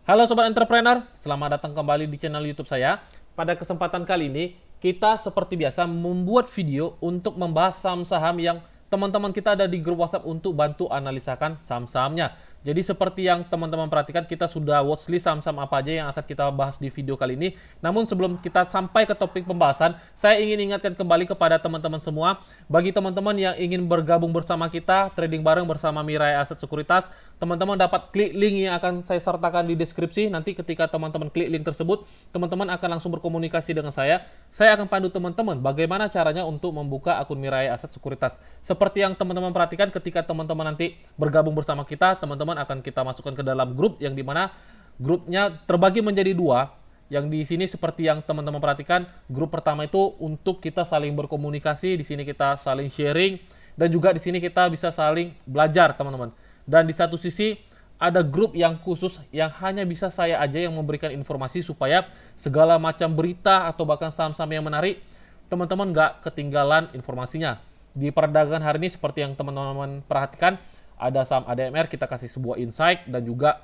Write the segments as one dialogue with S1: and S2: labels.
S1: Halo Sobat Entrepreneur, selamat datang kembali di channel YouTube saya. Pada kesempatan kali ini, kita seperti biasa membuat video untuk membahas saham-saham yang teman-teman kita ada di grup WhatsApp untuk bantu analisakan saham-sahamnya. Jadi seperti yang teman-teman perhatikan, kita sudah watchlist saham-saham apa aja yang akan kita bahas di video kali ini. Namun sebelum kita sampai ke topik pembahasan, saya ingin ingatkan kembali kepada teman-teman semua, bagi teman-teman yang ingin bergabung bersama kita, trading bareng bersama Mirai Aset Sekuritas, teman-teman dapat klik link yang akan saya sertakan di deskripsi. Nanti ketika teman-teman klik link tersebut, teman-teman akan langsung berkomunikasi dengan saya. Saya akan pandu teman-teman bagaimana caranya untuk membuka akun Mirai Aset Sekuritas. Seperti yang teman-teman perhatikan, ketika teman-teman nanti bergabung bersama kita, teman-teman akan kita masukkan ke dalam grup yang dimana grupnya terbagi menjadi dua. Yang di sini seperti yang teman-teman perhatikan, grup pertama itu untuk kita saling berkomunikasi, di sini kita saling sharing, dan juga di sini kita bisa saling belajar, teman-teman. Dan di satu sisi ada grup yang khusus yang hanya bisa saya aja yang memberikan informasi supaya segala macam berita atau bahkan saham-saham yang menarik, teman-teman nggak ketinggalan informasinya. Di perdagangan hari ini seperti yang teman-teman perhatikan, ada saham ADMR, kita kasih sebuah insight, dan juga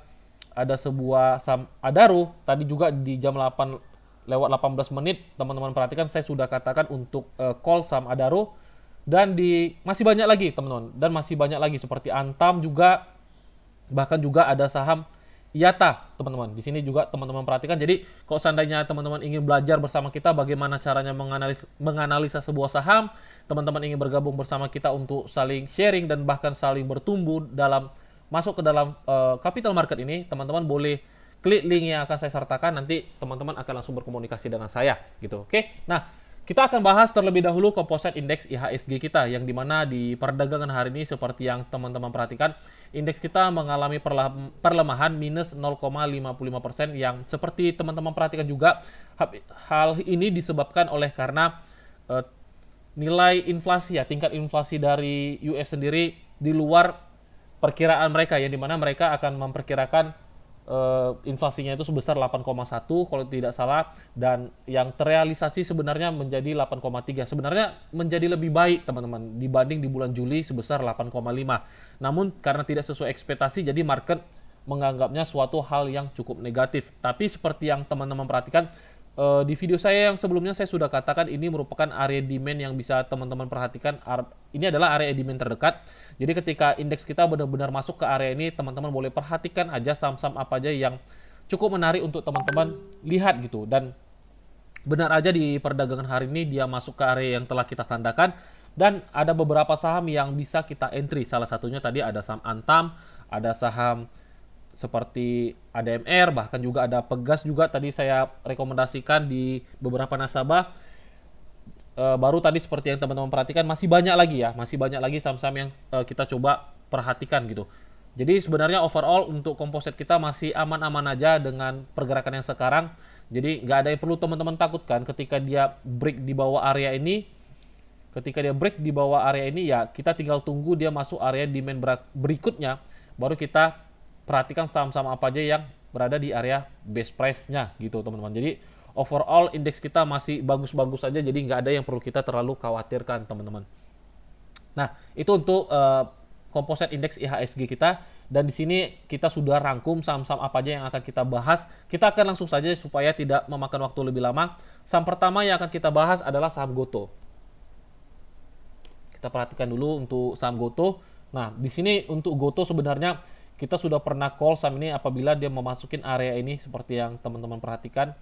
S1: ada sebuah saham Adaro, tadi juga di jam 8 lewat 18 menit, teman-teman perhatikan saya sudah katakan untuk call saham Adaro, dan masih banyak lagi teman-teman, dan masih banyak lagi seperti Antam juga, bahkan juga ada saham IATA teman-teman. Di sini juga teman-teman perhatikan. Jadi kalau seandainya teman-teman ingin belajar bersama kita bagaimana caranya menganalisa sebuah saham, teman-teman ingin bergabung bersama kita untuk saling sharing dan bahkan saling bertumbuh dalam masuk ke dalam capital market ini, teman-teman boleh klik link yang akan saya sertakan. Nanti teman-teman akan langsung berkomunikasi dengan saya gitu. Oke. Nah, kita akan bahas terlebih dahulu composite index IHSG kita, yang dimana di perdagangan hari ini seperti yang teman-teman perhatikan, indeks kita mengalami perlemahan minus 0,55%, yang seperti teman-teman perhatikan juga, hal ini disebabkan oleh karena nilai inflasi ya, tingkat inflasi dari US sendiri di luar perkiraan mereka, yang dimana mereka akan memperkirakan inflasinya itu sebesar 8,1 kalau tidak salah, dan yang terrealisasi sebenarnya menjadi 8,3. Sebenarnya menjadi lebih baik teman-teman dibanding di bulan Juli sebesar 8,5. Namun karena tidak sesuai ekspektasi, jadi market menganggapnya suatu hal yang cukup negatif. Tapi seperti yang teman-teman perhatikan, di video saya yang sebelumnya saya sudah katakan ini merupakan area demand yang bisa teman-teman perhatikan. Ini adalah area demand terdekat. Jadi ketika indeks kita benar-benar masuk ke area ini, teman-teman boleh perhatikan aja saham-saham apa aja yang cukup menarik untuk teman-teman lihat gitu. Dan benar aja di perdagangan hari ini dia masuk ke area yang telah kita tandakan, dan ada beberapa saham yang bisa kita entry. Salah satunya tadi ada saham Antam, ada saham seperti ADMR, bahkan juga ada Pegas juga tadi saya rekomendasikan di beberapa nasabah. Baru tadi seperti yang teman-teman perhatikan, masih banyak lagi ya, masih banyak lagi saham-saham yang kita coba perhatikan gitu. Jadi sebenarnya overall untuk komposit kita masih aman-aman aja dengan pergerakan yang sekarang. Jadi nggak ada yang perlu teman-teman takutkan ketika dia break di bawah area ini. Ketika dia break di bawah area ini, ya kita tinggal tunggu dia masuk area demand berikutnya, baru kita perhatikan saham-saham apa aja yang berada di area base price-nya gitu teman-teman. Jadi overall indeks kita masih bagus-bagus saja, jadi nggak ada yang perlu kita terlalu khawatirkan teman-teman. Nah, itu untuk composite index IHSG kita, dan di sini kita sudah rangkum saham-saham apa aja yang akan kita bahas. Kita akan langsung saja supaya tidak memakan waktu lebih lama. Saham pertama yang akan kita bahas adalah saham Gotoh. Kita perhatikan dulu untuk saham Gotoh. Nah, di sini untuk Gotoh sebenarnya kita sudah pernah call saham ini apabila dia memasukin area ini seperti yang teman-teman perhatikan.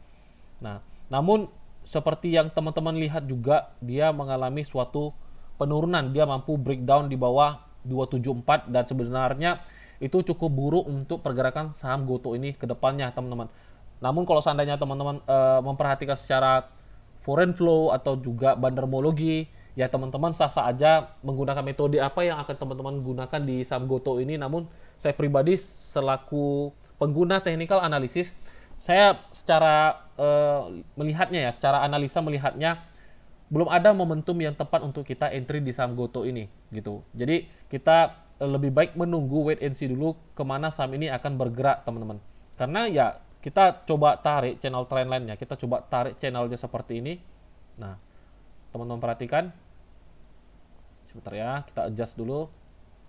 S1: Nah, namun seperti yang teman-teman lihat juga, dia mengalami suatu penurunan. Dia mampu breakdown di bawah 274, dan sebenarnya itu cukup buruk untuk pergerakan saham Gotoh ini ke depannya, teman-teman. Namun kalau seandainya teman-teman memperhatikan secara foreign flow atau juga bandermologi, ya teman-teman sah-sah aja menggunakan metode apa yang akan teman-teman gunakan di saham Gotoh ini. Namun saya pribadi selaku pengguna technical analysis, saya secara melihatnya ya, secara analisa melihatnya belum ada momentum yang tepat untuk kita entry di saham Gotoh ini gitu. Jadi kita lebih baik menunggu wait and see dulu kemana saham ini akan bergerak teman-teman. Karena ya kita coba tarik channel trendline-nya, kita coba tarik channelnya seperti ini. Nah, teman-teman perhatikan. Sebentar ya, kita adjust dulu.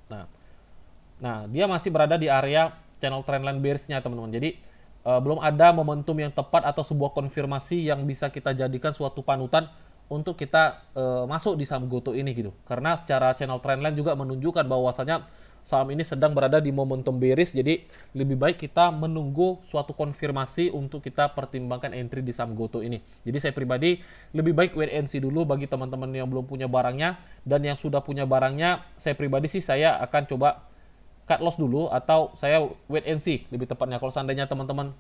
S1: Nah, dia masih berada di area channel trendline bearish-nya teman-teman. Jadi belum ada momentum yang tepat atau sebuah konfirmasi yang bisa kita jadikan suatu panutan untuk kita masuk di saham GoTo ini gitu. Karena secara channel trendline juga menunjukkan bahwasanya saham ini sedang berada di momentum bearish, jadi lebih baik kita menunggu suatu konfirmasi untuk kita pertimbangkan entry di saham GoTo ini. Jadi saya pribadi lebih baik wait and see dulu bagi teman-teman yang belum punya barangnya, dan yang sudah punya barangnya, saya pribadi sih saya akan coba cut loss dulu, atau saya wait and see lebih tepatnya. Kalau seandainya teman-teman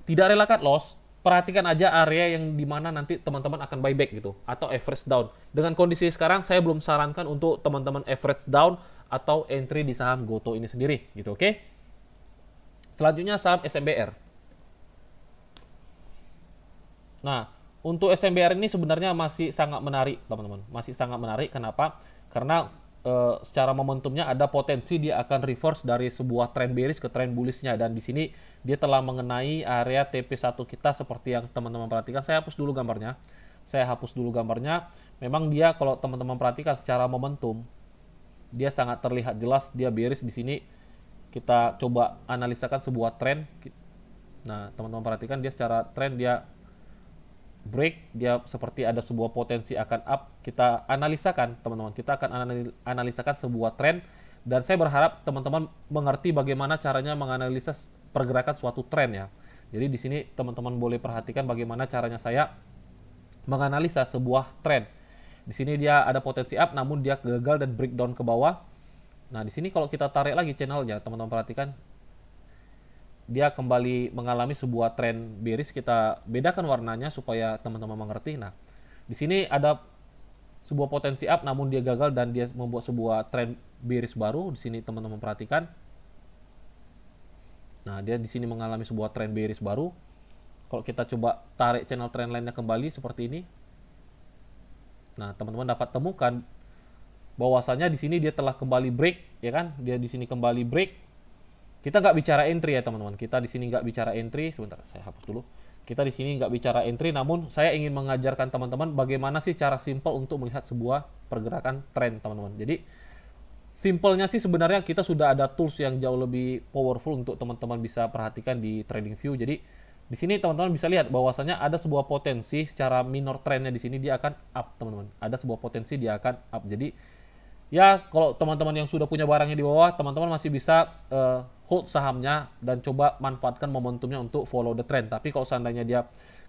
S1: tidak rela cut loss, perhatikan aja area yang dimana nanti teman-teman akan buyback gitu, atau average down. Dengan kondisi sekarang saya belum sarankan untuk teman-teman average down atau entry di saham GoTo ini sendiri gitu, oke? Selanjutnya saham SMBR. Nah, untuk SMBR ini sebenarnya masih sangat menarik, teman-teman. Masih sangat menarik. Kenapa? Karena secara momentumnya ada potensi dia akan reverse dari sebuah trend bearish ke trend bullishnya, dan di sini dia telah mengenai area TP1 kita seperti yang teman-teman perhatikan. Saya hapus dulu gambarnya. Memang dia, kalau teman-teman perhatikan secara momentum, dia sangat terlihat jelas dia bearish di sini. Kita coba analisakan sebuah trend. Nah, teman-teman perhatikan dia secara trend dia break, dia seperti ada sebuah potensi akan up. Kita analisakan, teman-teman. Kita akan analisakan sebuah trend, dan saya berharap teman-teman mengerti bagaimana caranya menganalisa pergerakan suatu trend ya. Jadi di sini teman-teman boleh perhatikan bagaimana caranya saya menganalisa sebuah trend. Di sini dia ada potensi up, namun dia gagal dan breakdown ke bawah. Nah, di sini kalau kita tarik lagi channelnya, teman-teman perhatikan, dia kembali mengalami sebuah trend bearish. Kita bedakan warnanya supaya teman-teman mengerti. Nah, di sini ada sebuah potensi up, namun dia gagal dan dia membuat sebuah trend bearish baru. Di sini teman-teman perhatikan. Nah, dia di sini mengalami sebuah trend bearish baru. Kalau kita coba tarik channel trend line-nya kembali seperti ini. Nah, teman-teman dapat temukan bahwasanya di sini dia telah kembali break, ya kan? Dia di sini kembali break. Kita nggak bicara entry ya, teman-teman. Kita di sini nggak bicara entry. Sebentar, saya hapus dulu. Kita di sini nggak bicara entry, namun saya ingin mengajarkan teman-teman bagaimana sih cara simple untuk melihat sebuah pergerakan trend, teman-teman. Jadi, simpelnya sih sebenarnya kita sudah ada tools yang jauh lebih powerful untuk teman-teman bisa perhatikan di TradingView. Jadi, di sini teman-teman bisa lihat bahwasanya ada sebuah potensi secara minor trendnya di sini dia akan up, teman-teman. Ada sebuah potensi dia akan up. Jadi ya kalau teman-teman yang sudah punya barangnya di bawah, teman-teman masih bisa hold sahamnya dan coba manfaatkan momentumnya untuk follow the trend. Tapi kalau seandainya dia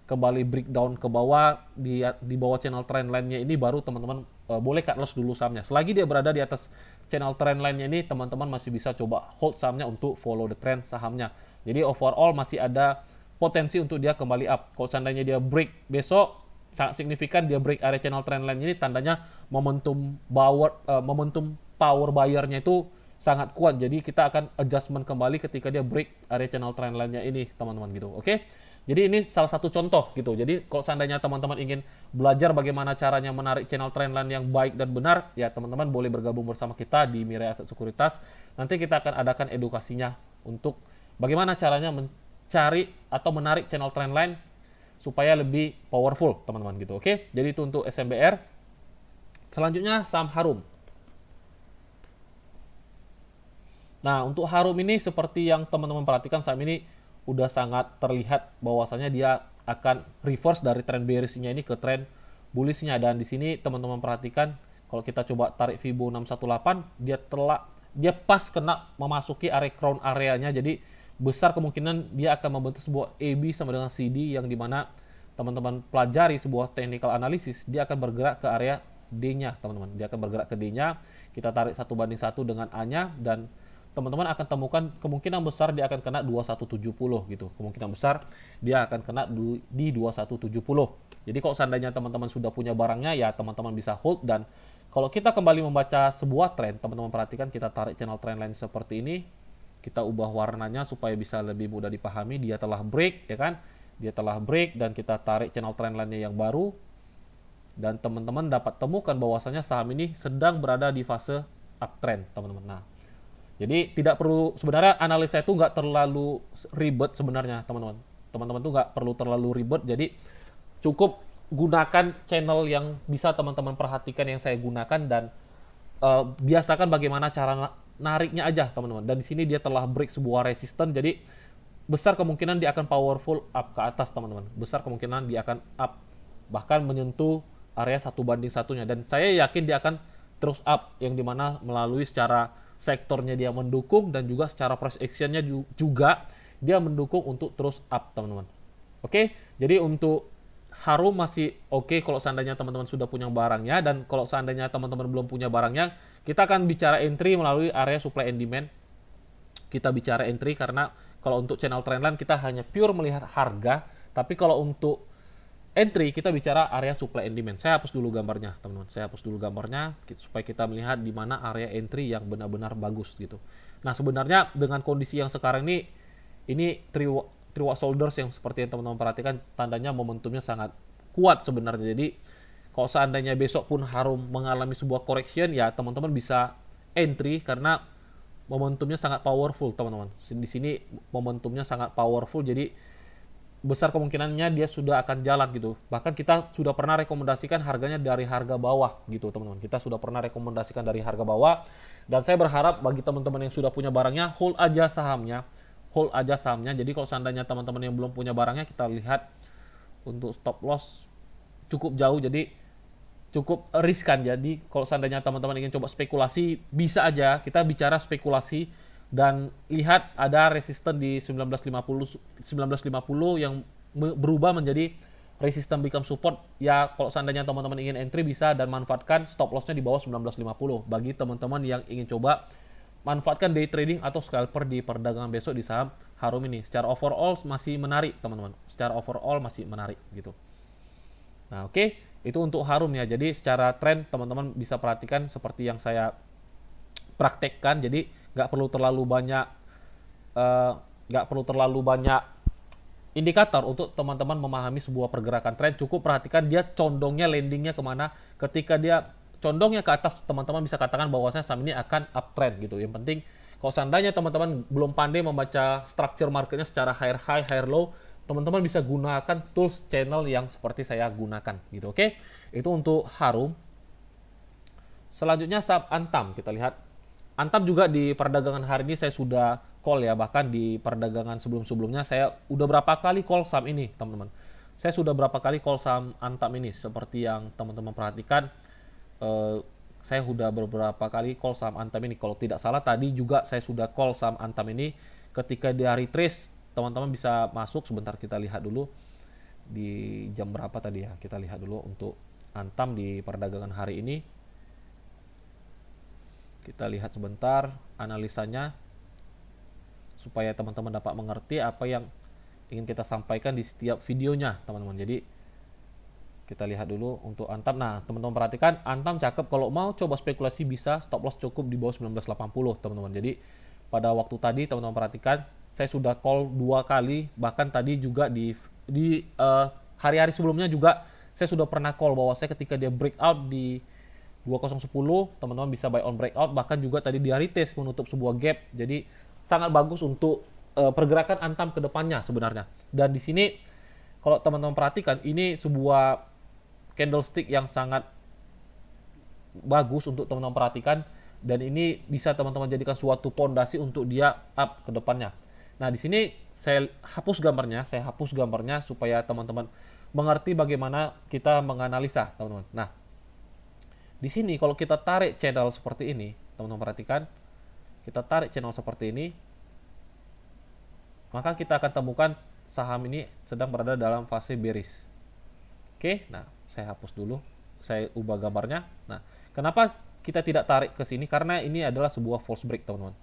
S1: kembali breakdown ke bawah di bawah channel trend line-nya ini, baru teman-teman boleh cut loss dulu sahamnya. Selagi dia berada di atas channel trend line-nya ini, teman-teman masih bisa coba hold sahamnya untuk follow the trend sahamnya. Jadi overall masih ada potensi untuk dia kembali up. Kalau seandainya dia break besok, sangat signifikan dia break area channel trend line ini, tandanya momentum power buyer-nya itu sangat kuat. Jadi kita akan adjustment kembali ketika dia break area channel trend line-nya ini, teman-teman gitu. Oke. Jadi ini salah satu contoh gitu. Jadi kalau seandainya teman-teman ingin belajar bagaimana caranya menarik channel trend line yang baik dan benar, ya teman-teman boleh bergabung bersama kita di Mirai Aset Sekuritas. Nanti kita akan adakan edukasinya untuk bagaimana caranya cari atau menarik channel trend line supaya lebih powerful, teman-teman gitu. Oke, jadi itu untuk SMBR. Selanjutnya saham Harum. Nah, untuk Harum ini seperti yang teman-teman perhatikan, saham ini udah sangat terlihat bahwasanya dia akan reverse dari trend bearish-nya ini ke trend bullish-nya, dan di sini teman-teman perhatikan kalau kita coba tarik Fibo 618, dia pas kena memasuki area crown areanya. Jadi besar kemungkinan dia akan membentuk sebuah AB sama dengan CD, yang dimana teman-teman pelajari sebuah technical analysis, dia akan bergerak ke area D-nya, teman-teman. Dia akan bergerak ke D-nya. Kita tarik 1:1 dengan A-nya, dan teman-teman akan temukan kemungkinan besar dia akan kena 2170 gitu. Kemungkinan besar dia akan kena di 2170. Jadi kalau seandainya teman-teman sudah punya barangnya, ya teman-teman bisa hold. Dan kalau kita kembali membaca sebuah trend, teman-teman perhatikan, kita tarik channel trend line seperti ini. Kita ubah warnanya supaya bisa lebih mudah dipahami. Dia telah break, ya kan? Dia telah break, dan kita tarik channel trend line-nya yang baru. Dan teman-teman dapat temukan bahwasanya saham ini sedang berada di fase uptrend, teman-teman. Nah, jadi tidak perlu, sebenarnya analisa itu nggak terlalu ribet sebenarnya, teman-teman. Teman-teman tuh nggak perlu terlalu ribet. Jadi cukup gunakan channel yang bisa teman-teman perhatikan yang saya gunakan, dan biasakan bagaimana cara nariknya aja, teman-teman. Dan di sini dia telah break sebuah resisten. Jadi besar kemungkinan dia akan powerful up ke atas teman-teman. Besar kemungkinan dia akan up bahkan menyentuh area 1:1-nya, dan saya yakin dia akan terus up, yang dimana melalui secara sektornya dia mendukung dan juga secara price actionnya juga dia mendukung untuk terus up teman-teman. Oke, jadi untuk Harum masih oke kalau seandainya teman-teman sudah punya barangnya, dan kalau seandainya teman-teman belum punya barangnya, kita akan bicara entry melalui area supply and demand. Kita bicara entry karena kalau untuk channel trendline kita hanya pure melihat harga, tapi kalau untuk entry kita bicara area supply and demand. Saya hapus dulu gambarnya, teman-teman. Saya hapus dulu gambarnya supaya kita melihat di mana area entry yang benar-benar bagus gitu. Nah, sebenarnya dengan kondisi yang sekarang ini three watt shoulders yang seperti yang teman-teman perhatikan, tandanya momentumnya sangat kuat sebenarnya. Jadi kalau seandainya besok pun Harum mengalami sebuah correction, ya teman-teman bisa entry karena momentumnya sangat powerful teman-teman. Di sini momentumnya sangat powerful, jadi besar kemungkinannya dia sudah akan jalan gitu. Bahkan kita sudah pernah rekomendasikan harganya dari harga bawah gitu teman-teman. Kita sudah pernah rekomendasikan dari harga bawah, dan saya berharap bagi teman-teman yang sudah punya barangnya, hold aja sahamnya. Hold aja sahamnya. Jadi kalau seandainya teman-teman yang belum punya barangnya, kita lihat untuk stop loss cukup jauh, jadi cukup riskan. Jadi kalau seandainya teman-teman ingin coba spekulasi, bisa aja kita bicara spekulasi, dan lihat ada resisten di 1950 yang berubah menjadi resisten become support. Ya kalau seandainya teman-teman ingin entry bisa, dan manfaatkan stop lossnya di bawah 1950 bagi teman-teman yang ingin coba manfaatkan day trading atau scalper di perdagangan besok di saham Harum ini. Secara overall masih menarik teman-teman, secara overall masih menarik gitu. Nah, oke, itu untuk Harum ya. Jadi secara tren teman-teman bisa perhatikan seperti yang saya praktekkan. Jadi nggak perlu terlalu banyak eh, nggak perlu terlalu banyak indikator untuk teman-teman memahami sebuah pergerakan tren. Cukup perhatikan dia condongnya, landingnya kemana. Ketika dia condongnya ke atas, teman-teman bisa katakan bahwasanya saham ini akan uptrend gitu. Yang penting kalau seandainya teman-teman belum pandai membaca structure marketnya secara higher high, higher low, teman-teman bisa gunakan tools channel yang seperti saya gunakan gitu. Oke, itu untuk Harum. Selanjutnya saham Antam, kita lihat. Antam juga di perdagangan hari ini saya sudah call ya, bahkan di perdagangan sebelum-sebelumnya saya udah berapa kali call saham ini teman-teman. Saya sudah berapa kali call saham Antam ini, seperti yang teman-teman perhatikan. Saya sudah beberapa kali call saham Antam ini. Kalau tidak salah tadi juga saya sudah call saham Antam ini ketika di hari trace. Teman-teman bisa masuk sebentar, kita lihat dulu di jam berapa tadi ya. Kita lihat dulu untuk Antam di perdagangan hari ini. Kita lihat sebentar analisanya supaya teman-teman dapat mengerti apa yang ingin kita sampaikan di setiap videonya teman-teman. Jadi kita lihat dulu untuk Antam. Nah, teman-teman perhatikan Antam cakep. Kalau mau coba spekulasi bisa, stop loss cukup di bawah 1980 teman-teman. Jadi pada waktu tadi teman-teman perhatikan saya sudah call 2 kali, bahkan tadi juga di hari-hari sebelumnya juga saya sudah pernah call bahwa saya ketika dia breakout di 2010 teman-teman bisa buy on breakout, bahkan juga tadi di hari test menutup sebuah gap. Jadi sangat bagus untuk pergerakan Antam ke depannya sebenarnya. Dan di sini kalau teman-teman perhatikan ini sebuah candlestick yang sangat bagus untuk teman-teman perhatikan, dan ini bisa teman-teman jadikan suatu pondasi untuk dia up ke depannya. Nah, di sini saya hapus gambarnya supaya teman-teman mengerti bagaimana kita menganalisa, teman-teman. Nah, di sini kalau kita tarik channel seperti ini, teman-teman perhatikan, kita tarik channel seperti ini, maka kita akan temukan saham ini sedang berada dalam fase bearish. Oke, nah saya hapus dulu, saya ubah gambarnya. Nah, kenapa kita tidak tarik ke sini? Karena ini adalah sebuah false break, teman-teman.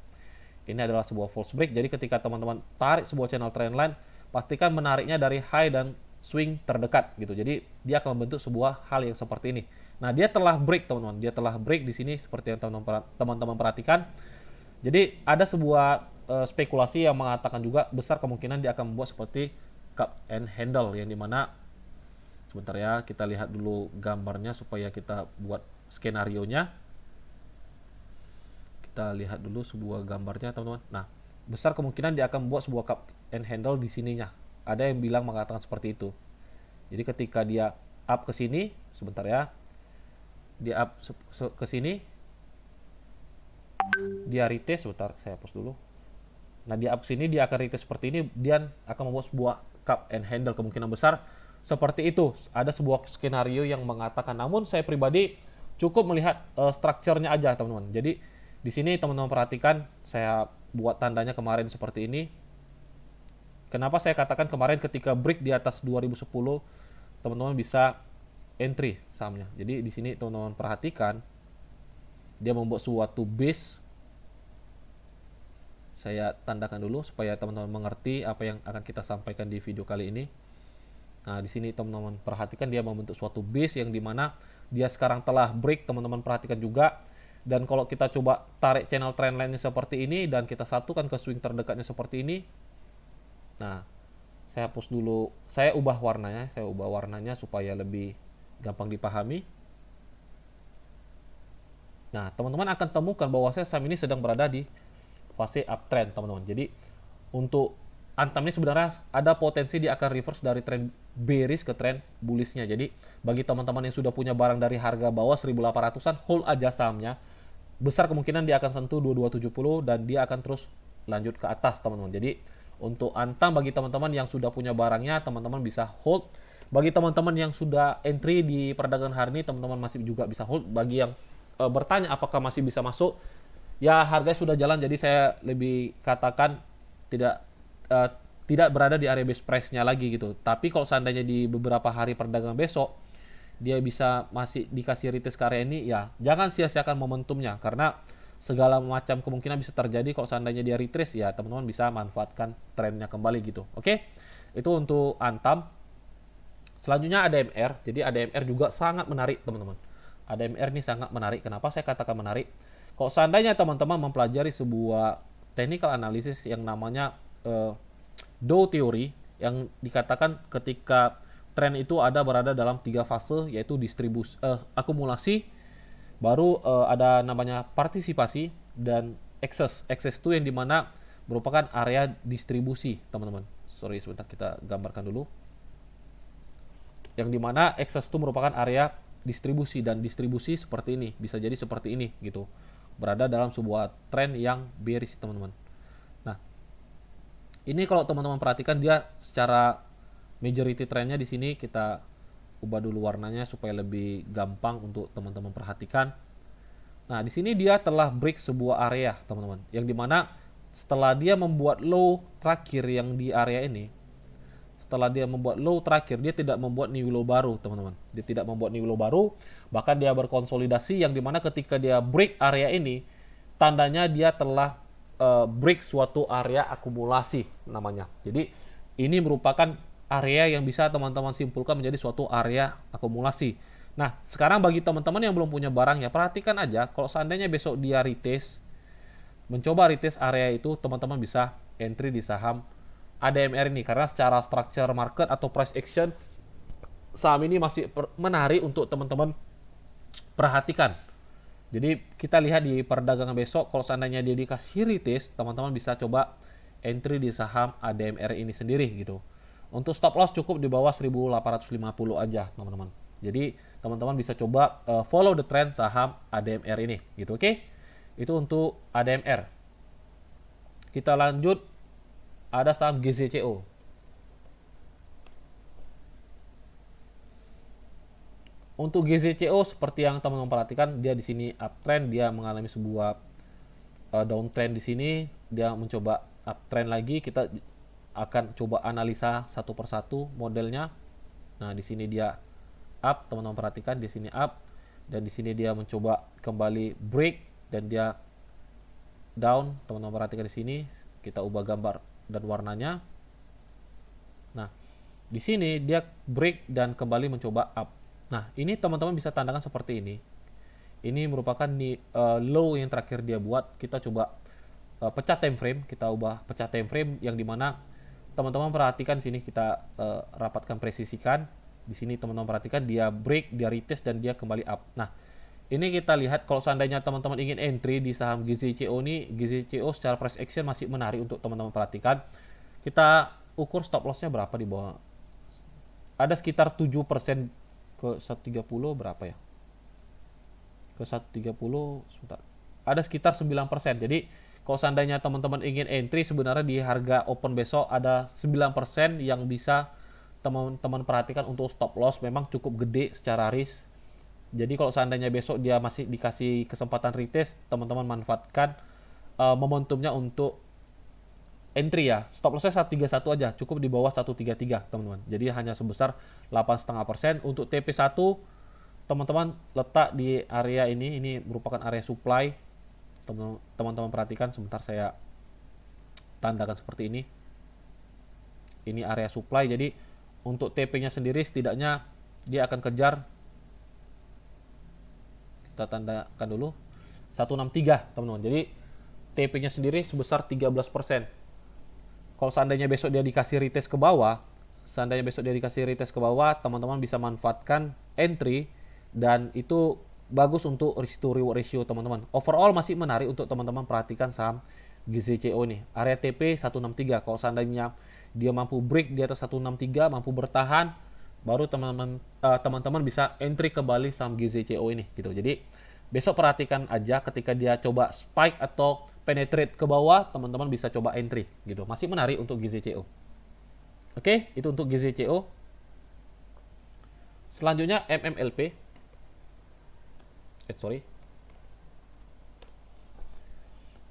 S1: Ini adalah sebuah false break. Jadi ketika teman-teman tarik sebuah channel trendline, pastikan menariknya dari high dan swing terdekat gitu. Jadi dia akan membentuk sebuah hal yang seperti ini. Nah, dia telah break teman-teman. Dia telah break di sini seperti yang teman-teman perhatikan. Jadi ada sebuah spekulasi yang mengatakan juga besar kemungkinan dia akan membuat seperti cup and handle, yang dimana sebentar ya, kita lihat dulu gambarnya supaya kita buat skenario-nya. Kita lihat dulu sebuah gambarnya teman-teman. Nah, besar kemungkinan dia akan membuat sebuah cup and handle di sininya. Ada yang bilang mengatakan seperti itu. Jadi ketika dia up ke sini, sebentar ya, dia up ke sini, dia retest, sebentar saya hapus dulu. Nah, di up sini dia akan retest seperti ini, dia akan membuat sebuah cup and handle kemungkinan besar seperti itu. Ada sebuah skenario yang mengatakan, namun saya pribadi cukup melihat strukturnya aja, teman-teman. Jadi di sini teman-teman perhatikan, saya buat tandanya kemarin seperti ini. Kenapa saya katakan kemarin ketika break di atas 2010, teman-teman bisa entry sahamnya. Jadi di sini teman-teman perhatikan, dia membuat suatu base. Saya tandakan dulu supaya teman-teman mengerti apa yang akan kita sampaikan di video kali ini. Nah, di sini teman-teman perhatikan dia membentuk suatu base yang dimana dia sekarang telah break, teman-teman perhatikan juga. Dan kalau kita coba tarik channel trendline-nya seperti ini dan kita satukan ke swing terdekatnya seperti ini. Nah, saya hapus dulu, saya ubah warnanya supaya lebih gampang dipahami. Nah, teman-teman akan temukan bahwa saham ini sedang berada di fase uptrend, teman-teman. Jadi untuk Antam ini sebenarnya ada potensi dia akan reverse dari tren bearish ke tren bullishnya. Jadi bagi teman-teman yang sudah punya barang dari harga bawah 1800-an, hold aja sahamnya. Besar kemungkinan dia akan sentuh 2270 dan dia akan terus lanjut ke atas, teman-teman. Jadi untuk Antam, bagi teman-teman yang sudah punya barangnya, teman-teman bisa hold. Bagi teman-teman yang sudah entry di perdagangan hari ini, teman-teman masih juga bisa hold. Bagi yang bertanya apakah masih bisa masuk, ya harganya sudah jalan, jadi saya lebih katakan tidak berada di area base price-nya lagi gitu. Tapi kalau seandainya di beberapa hari perdagangan besok dia bisa masih dikasih retest ke area ini, ya jangan sia-siakan momentumnya, karena segala macam kemungkinan bisa terjadi. Kalau seandainya dia retrace, ya teman-teman bisa manfaatkan trennya kembali gitu. Oke, itu untuk Antam. Selanjutnya ADMR. Jadi ADMR juga sangat menarik, teman-teman. ADMR ini sangat menarik. Kenapa saya katakan menarik? Kalau seandainya teman-teman mempelajari sebuah technical analysis yang namanya Dow Theory, yang dikatakan ketika tren itu berada dalam 3 fase, yaitu distribusi, akumulasi, baru ada namanya partisipasi, dan excess. Excess itu yang dimana merupakan area distribusi, teman-teman. Sorry, sebentar kita gambarkan dulu. Yang dimana excess itu merupakan area distribusi, dan distribusi seperti ini, bisa jadi seperti ini gitu, berada dalam sebuah tren yang bearish, teman-teman. Nah, ini kalau teman-teman perhatikan dia secara majority trendnya di sini, kita ubah dulu warnanya supaya lebih gampang untuk teman-teman perhatikan. Nah, di sini dia telah break sebuah area, teman-teman, yang dimana setelah dia membuat low terakhir yang di area ini, setelah dia membuat low terakhir, dia tidak membuat new low baru, teman-teman. Dia tidak membuat new low baru, bahkan dia berkonsolidasi, yang dimana ketika dia break area ini, tandanya dia telah break suatu area akumulasi namanya. Jadi ini merupakan area yang bisa teman-teman simpulkan menjadi suatu area akumulasi. Nah, sekarang bagi teman-teman yang belum punya barang, ya perhatikan aja, kalau seandainya besok dia retest, mencoba retest area itu, teman-teman bisa entry di saham ADMR ini, karena secara structure market atau price action, saham ini masih menarik untuk teman-teman perhatikan. Jadi kita lihat di perdagangan besok, kalau seandainya dia dikasih retest, teman-teman bisa coba entry di saham ADMR ini sendiri gitu. Untuk stop loss cukup di bawah 1850 aja, teman-teman. Jadi teman-teman bisa coba follow the trend saham ADMR ini gitu, oke? Itu untuk ADMR. Kita lanjut, ada saham GZCO. Untuk GZCO seperti yang teman-teman perhatikan, dia di sini uptrend, dia mengalami sebuah downtrend di sini, dia mencoba uptrend lagi. Kita akan coba analisa satu persatu modelnya. Nah, di sini dia up, teman-teman perhatikan di sini up, dan di sini dia mencoba kembali break dan dia down. Teman-teman perhatikan di sini, kita ubah gambar dan warnanya. Nah, di sini dia break dan kembali mencoba up. Nah, ini teman-teman bisa tandakan seperti ini. Ini merupakan low yang terakhir dia buat. Kita coba pecah time frame, kita ubah pecah time frame, yang dimana teman-teman perhatikan sini, kita rapatkan, presisikan. Di sini teman-teman perhatikan dia break, dia retest, dan dia kembali up. Nah, ini kita lihat kalau seandainya teman-teman ingin entry di saham GZCO ini, GZCO secara price action masih menarik untuk teman-teman perhatikan. Kita ukur stop lossnya berapa di bawah. Ada sekitar 7% ke 130 berapa ya? Ke 130 sebentar. Ada sekitar 9%. Jadi Kalau seandainya teman-teman ingin entry, sebenarnya di harga open besok ada 9% yang bisa teman-teman perhatikan untuk stop loss. Memang cukup gede secara risk. Jadi kalau seandainya besok dia masih dikasih kesempatan retest, teman-teman manfaatkan momentumnya untuk entry ya. Stop lossnya 131 aja, cukup di bawah 133 teman-teman. Jadi hanya sebesar 8,5%. Untuk TP1 teman-teman letak di area ini merupakan area supply. Teman-teman perhatikan, sebentar saya tandakan seperti ini. Ini area supply, jadi untuk TP-nya sendiri setidaknya dia akan kejar, kita tandakan dulu 163 teman-teman. Jadi TP-nya sendiri sebesar 13%. Kalau seandainya besok dia dikasih retest ke bawah, teman-teman bisa manfaatkan entry, dan itu bagus untuk risk to reward ratio teman-teman. Overall masih menarik untuk teman-teman perhatikan saham GZCO nih. Area TP 163. Kalau seandainya dia mampu break di atas 163, mampu bertahan, baru teman-teman bisa entry kembali saham GZCO ini gitu. Jadi besok perhatikan aja ketika dia coba spike atau penetrate ke bawah, teman-teman bisa coba entry gitu. Masih menarik untuk GZCO. Oke, itu untuk GZCO. Selanjutnya MMLP.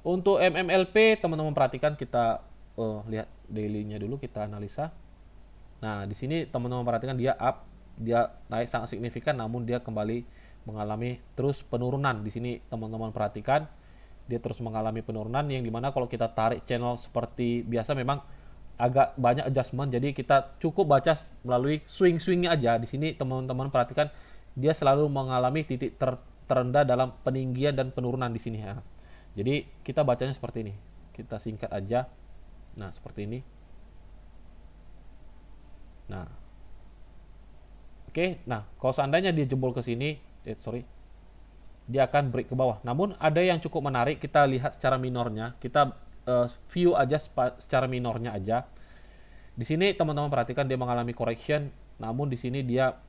S1: Untuk MMLP, teman-teman perhatikan, kita lihat daily-nya dulu, kita analisa. Nah, di sini teman-teman perhatikan dia up, dia naik sangat signifikan, namun dia kembali mengalami terus penurunan. Di sini teman-teman perhatikan, dia terus mengalami penurunan, yang dimana kalau kita tarik channel seperti biasa memang agak banyak adjustment. Jadi kita cukup baca melalui swing-swingnya aja. Di sini teman-teman perhatikan, dia selalu mengalami titik terendah dalam peninggian dan penurunan di sini ya. Jadi kita bacanya seperti ini. Kita singkat aja. Nah, seperti ini. Nah. Oke, nah kalau seandainya dia jebol ke sini, dia akan break ke bawah. Namun ada yang cukup menarik, kita lihat secara minornya. Kita view aja secara minornya aja. Di sini teman-teman perhatikan dia mengalami correction, namun di sini dia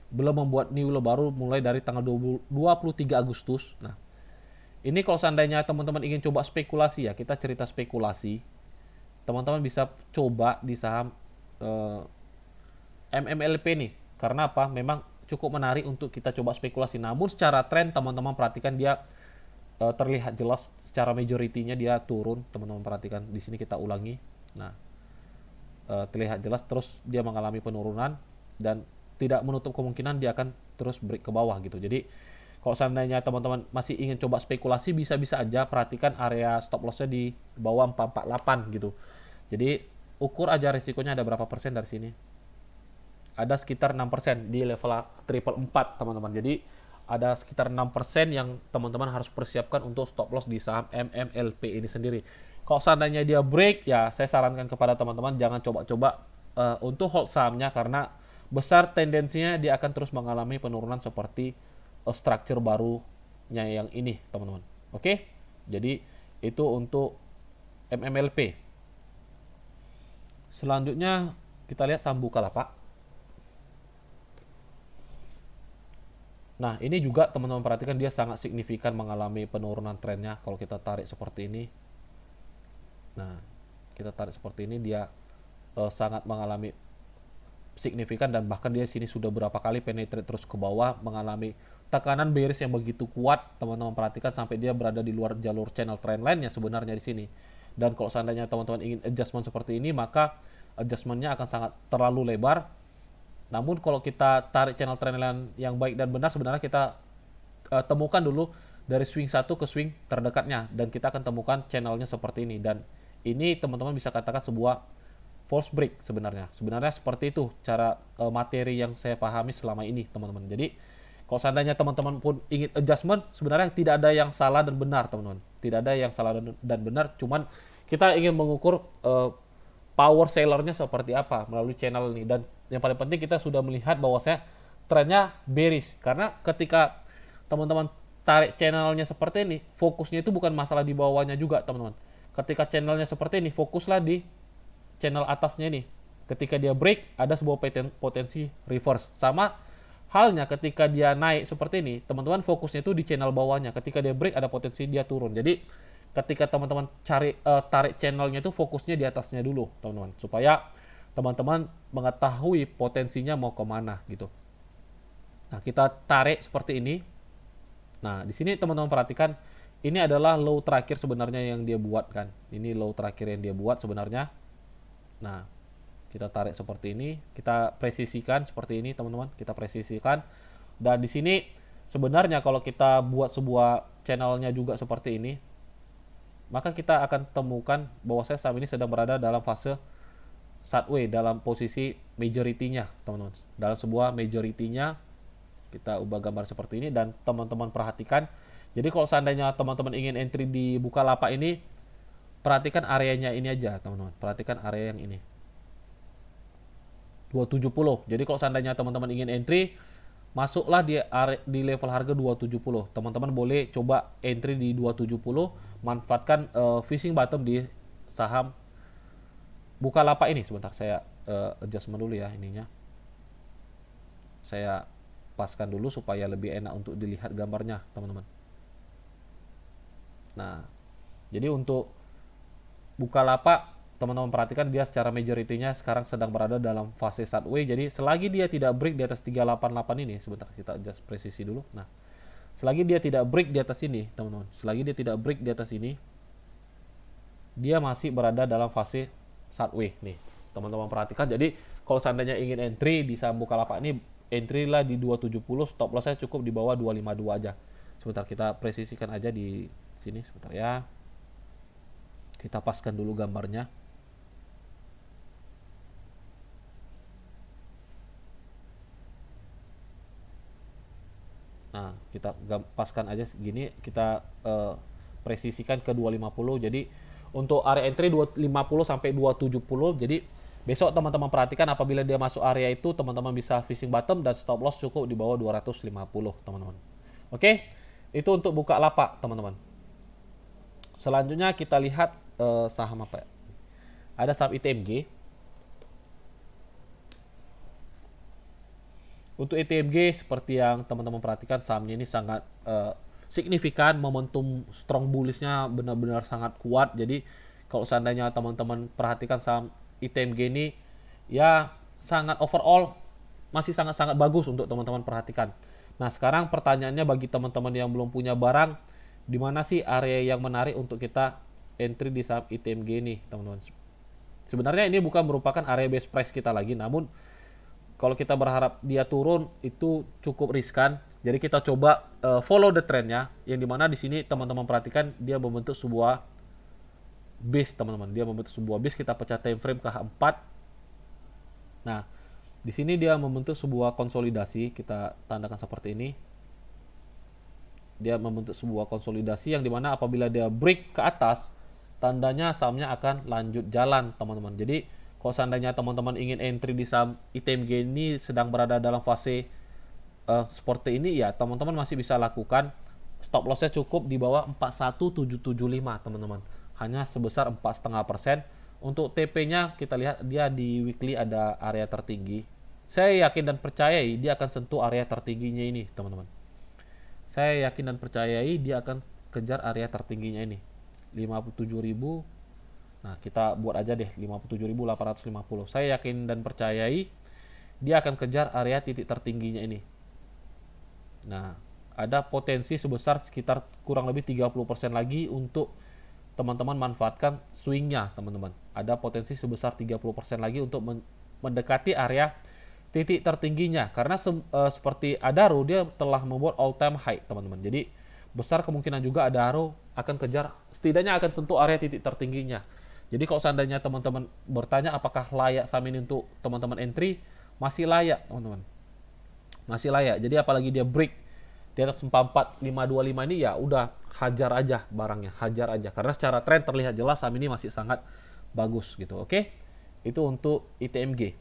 S1: belum membuat new low baru mulai dari tanggal 23 Agustus. Nah, ini kalau seandainya teman-teman ingin coba spekulasi ya, kita cerita spekulasi. Teman-teman bisa coba di saham MMLP nih. Karena apa? Memang cukup menarik untuk kita coba spekulasi. Namun secara tren teman-teman perhatikan dia terlihat jelas secara majority-nya dia turun. Teman-teman perhatikan di sini, kita ulangi. Nah, terlihat jelas terus dia mengalami penurunan dan tidak menutup kemungkinan dia akan terus break ke bawah gitu. Jadi kalau seandainya teman-teman masih ingin coba spekulasi, bisa-bisa aja perhatikan area stop loss-nya di bawah 448 gitu. Jadi ukur aja risikonya ada berapa persen dari sini. Ada sekitar 6% di level triple 4 teman-teman. Jadi ada sekitar 6% yang teman-teman harus persiapkan untuk stop loss di saham MMLP ini sendiri. Kalau seandainya dia break, ya saya sarankan kepada teman-teman jangan coba-coba untuk hold sahamnya, karena besar tendensinya dia akan terus mengalami penurunan seperti structure barunya yang ini teman-teman. Oke, jadi itu untuk MMLP. Selanjutnya kita lihat saham Bukalapak. Nah, ini juga teman-teman perhatikan dia sangat signifikan mengalami penurunan trennya. Kalau kita tarik seperti ini, nah kita tarik seperti ini, dia sangat mengalami signifikan, dan bahkan dia sini sudah berapa kali penetrate terus ke bawah, mengalami tekanan bearish yang begitu kuat. Teman-teman perhatikan sampai dia berada di luar jalur channel trendline-nya sebenarnya di sini. Dan kalau seandainya teman-teman ingin adjustment seperti ini, maka adjustment-nya akan sangat terlalu lebar. Namun kalau kita tarik channel trendline yang baik dan benar, sebenarnya kita temukan dulu dari swing 1 ke swing terdekatnya, dan kita akan temukan channelnya seperti ini. Dan ini teman-teman bisa katakan sebuah false break sebenarnya. Sebenarnya seperti itu cara materi yang saya pahami selama ini teman-teman. Jadi kalau seandainya teman-teman pun ingin adjustment, sebenarnya tidak ada yang salah dan benar teman-teman. Tidak ada yang salah dan benar, cuman kita ingin mengukur power sellernya seperti apa melalui channel ini. Dan yang paling penting kita sudah melihat bahwasanya trennya bearish, karena ketika teman-teman tarik channelnya seperti ini, fokusnya itu bukan masalah di bawahnya juga teman-teman. Ketika channelnya seperti ini, fokuslah di channel atasnya nih. Ketika dia break, ada sebuah potensi reverse. Sama halnya ketika dia naik seperti ini, teman-teman fokusnya itu di channel bawahnya. Ketika dia break, ada potensi dia turun. Jadi ketika teman-teman cari tarik channelnya itu fokusnya di atasnya dulu, teman-teman, supaya teman-teman mengetahui potensinya mau kemana gitu. Nah, kita tarik seperti ini. Nah, di sini teman-teman perhatikan, ini adalah low terakhir sebenarnya yang dia buat kan. Ini low terakhir yang dia buat sebenarnya. Nah, kita tarik seperti ini, kita presisikan seperti ini, teman-teman. Kita presisikan. Dan di sini sebenarnya kalau kita buat sebuah channelnya juga seperti ini, maka kita akan temukan bahwa saya saat ini sedang berada dalam fase sideways, dalam posisi majority-nya, teman-teman. Dalam sebuah majority-nya, kita ubah gambar seperti ini, dan teman-teman perhatikan. Jadi kalau seandainya teman-teman ingin entry di Bukalapak ini, perhatikan areanya ini aja, teman-teman. Perhatikan area yang ini. 270. Jadi kalau seandainya teman-teman ingin entry, masuklah di level harga 270. Teman-teman boleh coba entry di 270, manfaatkan fishing bottom di saham Bukalapak ini. Sebentar, saya adjustment dulu ya ininya. Saya paskan dulu supaya lebih enak untuk dilihat gambarnya, teman-teman. Nah, jadi untuk Bukalapak, teman-teman perhatikan dia secara majority-nya sekarang sedang berada dalam fase sideways. Jadi selagi dia tidak break di atas 388 ini, sebentar kita adjust presisi dulu. Nah, selagi dia tidak break di atas ini, teman-teman, selagi dia tidak break di atas ini, dia masih berada dalam fase sideways nih. Teman-teman perhatikan. Jadi kalau seandainya ingin entry di saham Bukalapak ini, entry lah di 270, stop loss saya cukup di bawah 252 aja. Sebentar kita presisikan aja di sini sebentar ya. Kita paskan dulu gambarnya. Nah, kita paskan aja segini, kita presisikan ke 250. Jadi untuk area entry 250 sampai 270. Jadi besok teman-teman perhatikan, apabila dia masuk area itu, teman-teman bisa fishing bottom dan stop loss cukup di bawah 250, teman-teman. Oke, itu untuk Bukalapak, teman-teman. Selanjutnya kita lihat saham apa ya? Ada saham ITMG. Untuk ITMG seperti yang teman-teman perhatikan, sahamnya ini sangat signifikan, momentum strong bullishnya benar-benar sangat kuat. Jadi kalau seandainya teman-teman perhatikan saham ITMG ini, ya sangat overall masih sangat-sangat bagus untuk teman-teman perhatikan. Nah, sekarang pertanyaannya bagi teman-teman yang belum punya barang, di mana sih area yang menarik untuk kita entry di saham ITMG ini, teman-teman? Sebenarnya ini bukan merupakan area best price kita lagi, namun kalau kita berharap dia turun itu cukup riskan. Jadi kita coba follow the trendnya, yang dimana di sini teman-teman perhatikan dia membentuk sebuah base, teman-teman. Dia membentuk sebuah base, kita pecah time frame ke H4. Nah, di sini dia membentuk sebuah konsolidasi, kita tandakan seperti ini. Dia membentuk sebuah konsolidasi yang dimana apabila dia break ke atas, tandanya sahamnya akan lanjut jalan, teman-teman. Jadi kalau seandainya teman-teman ingin entry di saham ITMG ini sedang berada dalam fase seperti ini, ya teman-teman masih bisa lakukan. Stop lossnya cukup di bawah 41775, teman-teman. Hanya sebesar 4,5%. Untuk TP-nya kita lihat dia di weekly ada area tertinggi. Saya yakin dan percayai dia akan sentuh area tertingginya ini, teman-teman. Saya yakin dan percayai dia akan kejar area tertingginya ini. 57.000. Nah, kita buat aja deh 57.850. Saya yakin dan percayai dia akan kejar area titik tertingginya ini. Nah, ada potensi sebesar sekitar kurang lebih 30% lagi untuk teman-teman manfaatkan swingnya, teman-teman. Ada potensi sebesar 30% lagi untuk mendekati area titik tertingginya. Karena seperti Adaro, dia telah membuat all time high, teman-teman. Jadi, besar kemungkinan juga Adaro akan kejar, setidaknya akan sentuh area titik tertingginya. Jadi kalau seandainya teman-teman bertanya apakah layak saham ini untuk teman-teman entry, masih layak, teman-teman. Masih layak. Jadi apalagi dia break di atas 44525 ini, ya udah hajar aja barangnya, hajar aja. Karena secara tren terlihat jelas saham ini masih sangat bagus gitu. Oke. Itu untuk ITMG.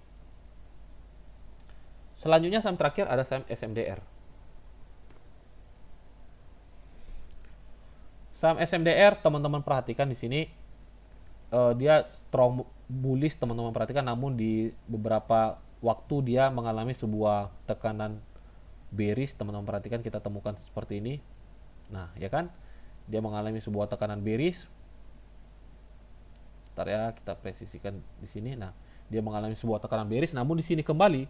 S1: Selanjutnya saham terakhir ada saham SMDR. Saham SMDR teman-teman perhatikan di sini dia strong bullish, teman-teman perhatikan, namun di beberapa waktu dia mengalami sebuah tekanan bearish, teman-teman perhatikan, kita temukan seperti ini. Nah, ya kan? dia mengalami sebuah tekanan bearish. Ntar ya, kita presisikan di sini. Nah, dia mengalami sebuah tekanan bearish, namun di sini kembali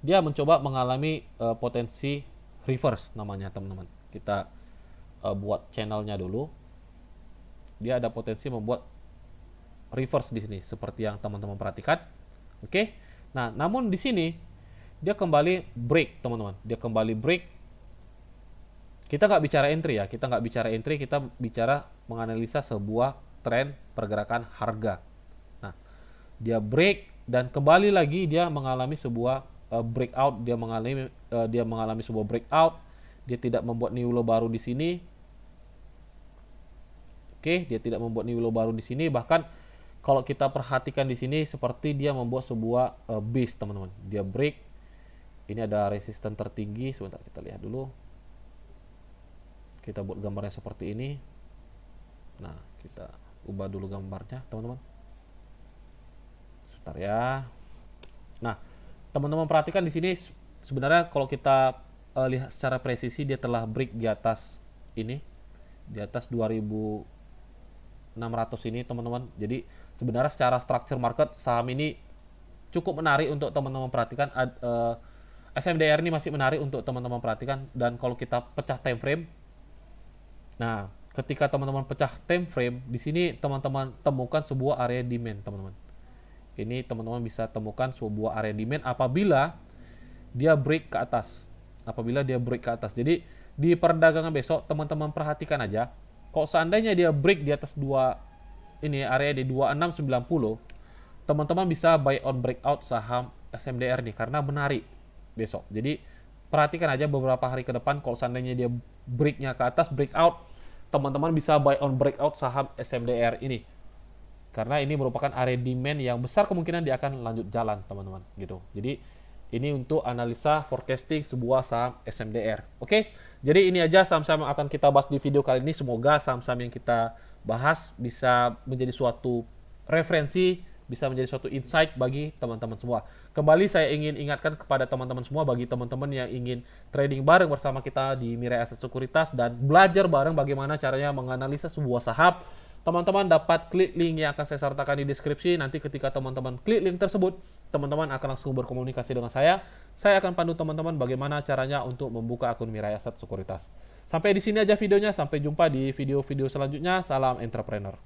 S1: dia mencoba mengalami potensi reverse namanya, teman-teman. Kita buat channelnya dulu. Dia ada potensi membuat reverse di sini seperti yang teman-teman perhatikan. Oke. Nah, namun di sini dia kembali break, teman-teman. Dia kembali break. Kita nggak bicara entry ya, kita nggak bicara entry, kita bicara menganalisa sebuah tren pergerakan harga. Nah, dia break dan kembali lagi dia mengalami sebuah breakout, dia mengalami sebuah breakout. Dia tidak membuat new low baru di sini. Oke, dia tidak membuat new low baru di sini. Bahkan kalau kita perhatikan di sini seperti dia membuat sebuah base, teman-teman. Dia break. Ini ada resisten tertinggi. Sebentar kita lihat dulu. Kita buat gambarnya seperti ini. Nah, kita ubah dulu gambarnya, teman-teman. Sebentar ya. Nah, teman-teman perhatikan di sini sebenarnya kalau kita lihat secara presisi dia telah break di atas ini, di atas 2600 ini, teman-teman. Jadi sebenarnya secara structure market saham ini cukup menarik untuk teman-teman perhatikan. SMDR ini masih menarik untuk teman-teman perhatikan. Dan kalau kita pecah time frame, nah, ketika teman-teman pecah time frame, di sini teman-teman temukan sebuah area demand, teman-teman. Ini teman-teman bisa temukan sebuah area demand apabila dia break ke atas. Apabila dia break ke atas. Jadi di perdagangan besok teman-teman perhatikan aja. Kalau seandainya dia break di atas ini area di 2690, teman-teman bisa buy on breakout saham SMDR nih karena menarik besok. Jadi perhatikan aja beberapa hari ke depan, kalau seandainya dia breaknya ke atas, breakout, teman-teman bisa buy on breakout saham SMDR ini. Karena ini merupakan area demand yang besar kemungkinan dia akan lanjut jalan, teman-teman, gitu. Jadi ini untuk analisa forecasting sebuah saham SMDR. Oke, jadi ini aja saham-saham yang akan kita bahas di video kali ini. Semoga saham-saham yang kita bahas bisa menjadi suatu referensi, bisa menjadi suatu insight bagi teman-teman semua. Kembali saya ingin ingatkan kepada teman-teman semua, bagi teman-teman yang ingin trading bareng bersama kita di Mirai Aset Sekuritas dan belajar bareng bagaimana caranya menganalisa sebuah saham, teman-teman dapat klik link yang akan saya sertakan di deskripsi. Nanti ketika teman-teman klik link tersebut, teman-teman akan langsung berkomunikasi dengan saya. Saya akan pandu teman-teman bagaimana caranya untuk membuka akun Mirai Aset Sekuritas. Sampai di sini aja videonya, sampai jumpa di video-video selanjutnya. Salam entrepreneur.